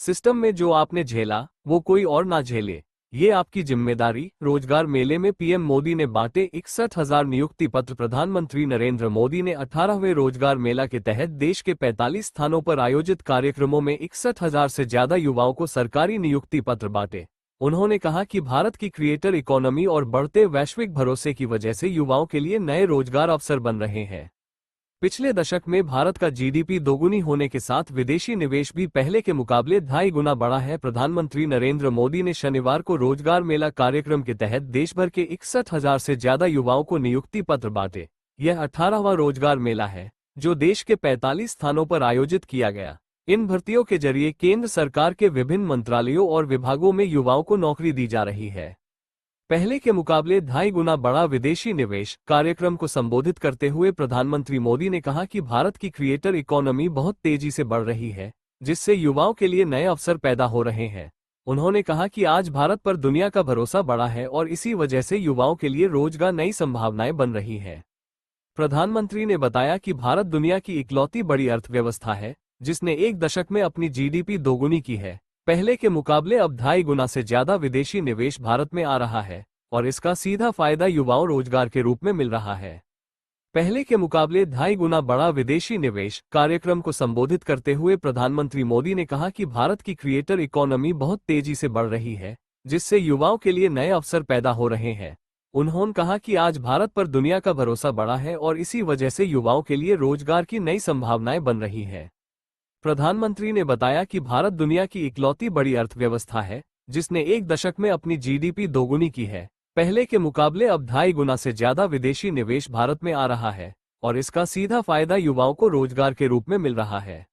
System में जो आपने झेला वो कोई और ना झेले, ये आपकी जिम्मेदारी। रोजगार मेले में पीएम मोदी ने बांटे 61,000 नियुक्ति पत्र। प्रधानमंत्री नरेंद्र मोदी ने 18वें रोजगार मेला के तहत देश के 45 स्थानों पर आयोजित कार्यक्रमों में 61,000 से ज्यादा युवाओं को सरकारी नियुक्ति पत्र बांटे। उन्होंने कहा कि भारत की क्रिएटर इकोनॉमी और बढ़ते वैश्विक भरोसे की वजह से युवाओं के लिए नए रोजगार अवसर बन रहे हैं। पिछले दशक में भारत का जीडीपी दोगुनी होने के साथ विदेशी निवेश भी पहले के मुकाबले 2.5 गुना बढ़ा है। प्रधानमंत्री नरेंद्र मोदी ने शनिवार को रोजगार मेला कार्यक्रम के तहत देश भर के 61,000 से ज्यादा युवाओं को नियुक्ति पत्र बांटे। यह 18वां रोजगार मेला है जो देश के 45 स्थानों पर आयोजित किया गया। इन भर्तियों के जरिए केंद्र सरकार के विभिन्न मंत्रालयों और विभागों में युवाओं को नौकरी दी जा रही है। पहले के मुकाबले 2.5 गुना बढ़ा विदेशी निवेश। कार्यक्रम को संबोधित करते हुए प्रधानमंत्री मोदी ने कहा कि भारत की क्रिएटर इकोनॉमी बहुत तेजी से बढ़ रही है, जिससे युवाओं के लिए नए अवसर पैदा हो रहे हैं। उन्होंने कहा कि आज भारत पर दुनिया का भरोसा बढ़ा है और इसी वजह से युवाओं के लिए रोजगार नई संभावनाएं बन रही हैं। प्रधानमंत्री ने बताया कि भारत दुनिया की इकलौती बड़ी अर्थव्यवस्था है जिसने एक दशक में अपनी जीडीपी दोगुनी की है। पहले के मुकाबले अब 2.5 गुना से ज्यादा विदेशी निवेश भारत में आ रहा है और इसका सीधा फायदा युवाओं रोजगार के रूप में मिल रहा है। पहले के मुकाबले 2.5 गुना बढ़ा विदेशी निवेश। कार्यक्रम को संबोधित करते हुए प्रधानमंत्री मोदी ने कहा कि भारत की क्रिएटर इकोनॉमी बहुत तेजी से बढ़ रही है, जिससे युवाओं के लिए नए अवसर पैदा हो रहे हैं। उन्होंने कहा कि आज भारत पर दुनिया का भरोसा बढ़ा है और इसी वजह से युवाओं के लिए रोजगार की नई संभावनाएं बन रही हैं। प्रधानमंत्री ने बताया कि भारत दुनिया की इकलौती बड़ी अर्थव्यवस्था है जिसने एक दशक में अपनी जीडीपी दोगुनी की है। पहले के मुकाबले अब 2.5 गुना से ज्यादा विदेशी निवेश भारत में आ रहा है और इसका सीधा फायदा युवाओं को रोजगार के रूप में मिल रहा है।